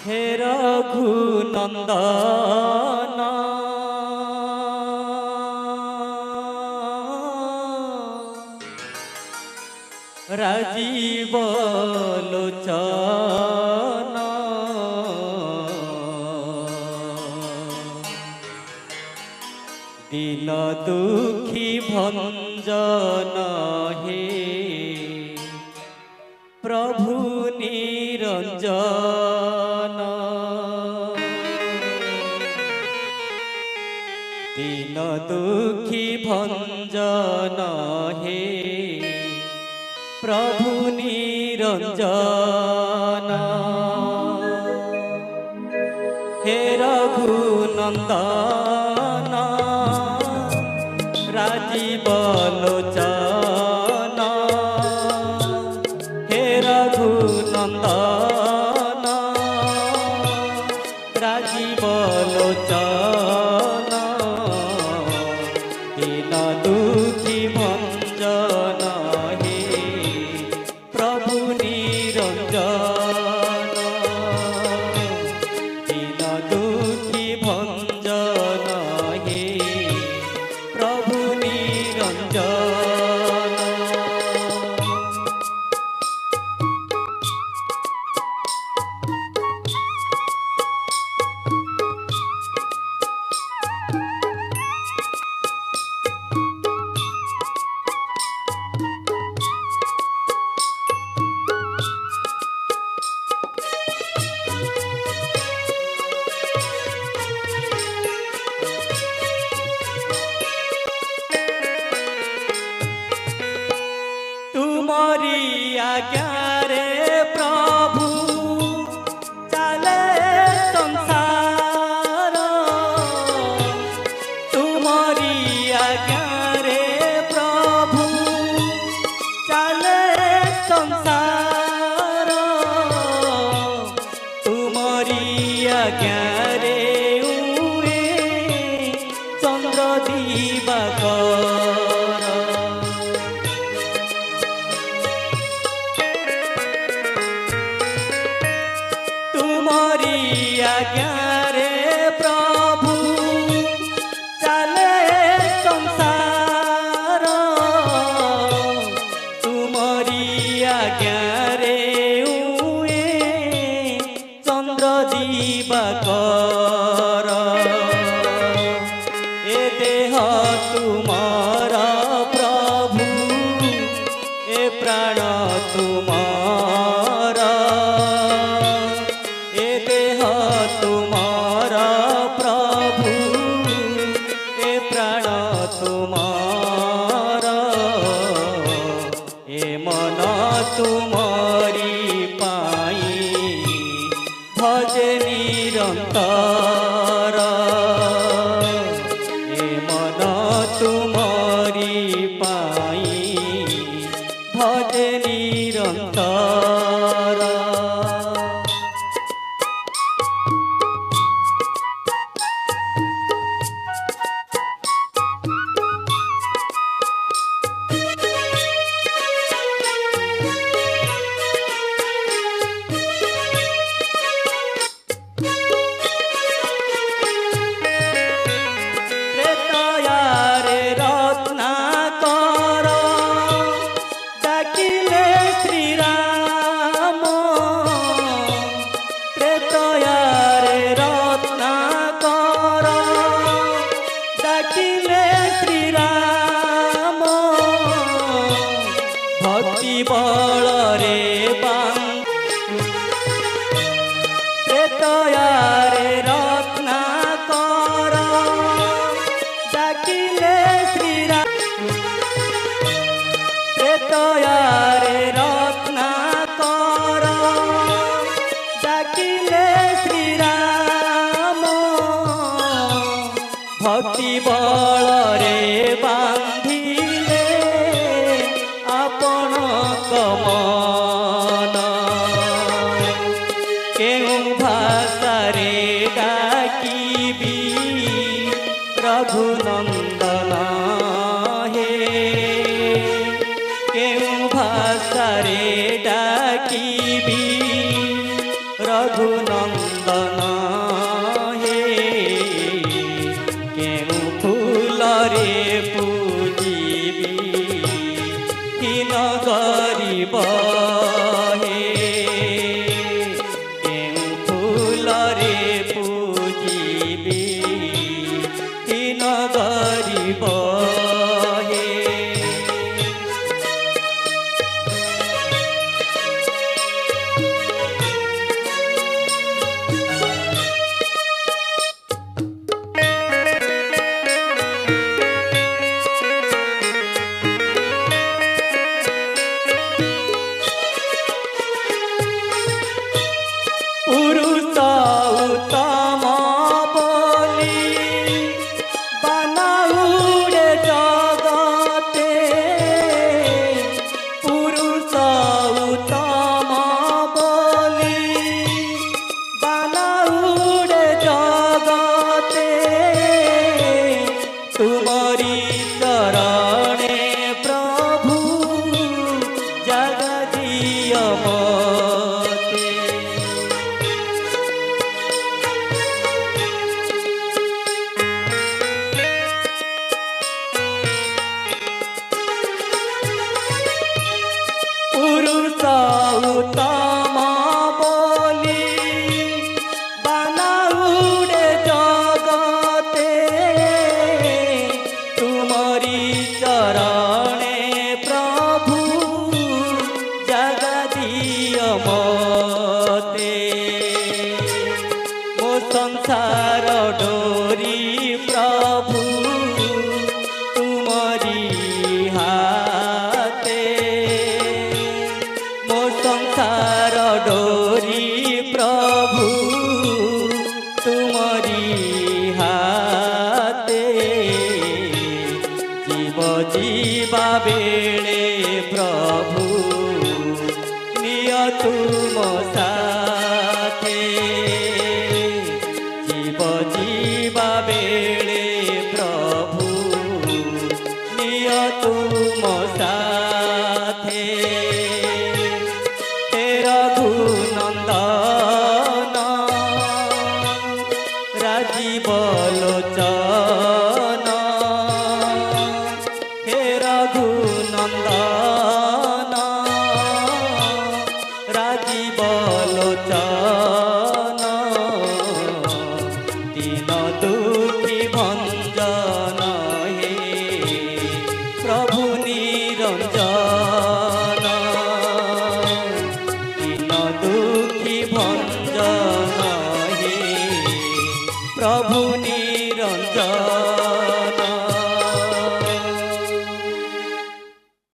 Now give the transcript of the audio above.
हे रघुनंदन राजीव लोचन दीन दुखी भंजन हे प्रभु निरंजन दीन दुखी भंजन हे प्रभु निरंजन हे रघुनंदन राजीव लोचन हे रघुनंदन राजीव लोचन दीन दुखी भंजन हे प्रभु निरंजन दीन दुखी भंजन हे प्रभु निरंजन। तुम्हारी आज्ञा रे प्रभु चले संसार तुम्हारी आज्ञा रे प्रभु चले संसार तुम्हारी आज्ञा रे उए चंद्र दिवाकर तुम्हारी आज्ञा रे प्रभु चले संसार तुम्हारी आज्ञा रे उए चंद्र दिवाकर ए देह तुम्हारा प्रभु ए प्राण तुम्हारा तुम्हारा प्रभु ए प्राण तुम्हारा ए मन तुम्हारी पाई भजे निरंतर ए मन तुम्हारी पाई भजे निरंतर। भक्ति बल रे प्रेतयारे रत्नाकर डाकिले श्रीराम प्रेतयारे रत्नाकर डाकिले श्रीराम भक्ति बल रे बांधिले आपण कमन केउं भाषारे डाकिबी रघुनंदन हे केउं भाषारे डाकिबी रघुनंदन। दियो मोते। पुरुष उत्तम बोली बनाउडे जगते, तुमरी चरणे प्रभु जगा दियो मोते। मो संसार डोरी प्रभु तुमरी हाते, मो संसार डोरी प्रभु तुमरी हाते। जीव जीवा बेले प्रभु निय तुम साथे, जीव जीवा बेले प्रभु निय तुम साथे। हे रघुनंदन राजीव लोचन, हे रघुनंदन राजीव लोचन। दीन दुखी भंजन हे प्रभु निरंजन, दीन दुखी भंजन हे प्रभु निरंजन।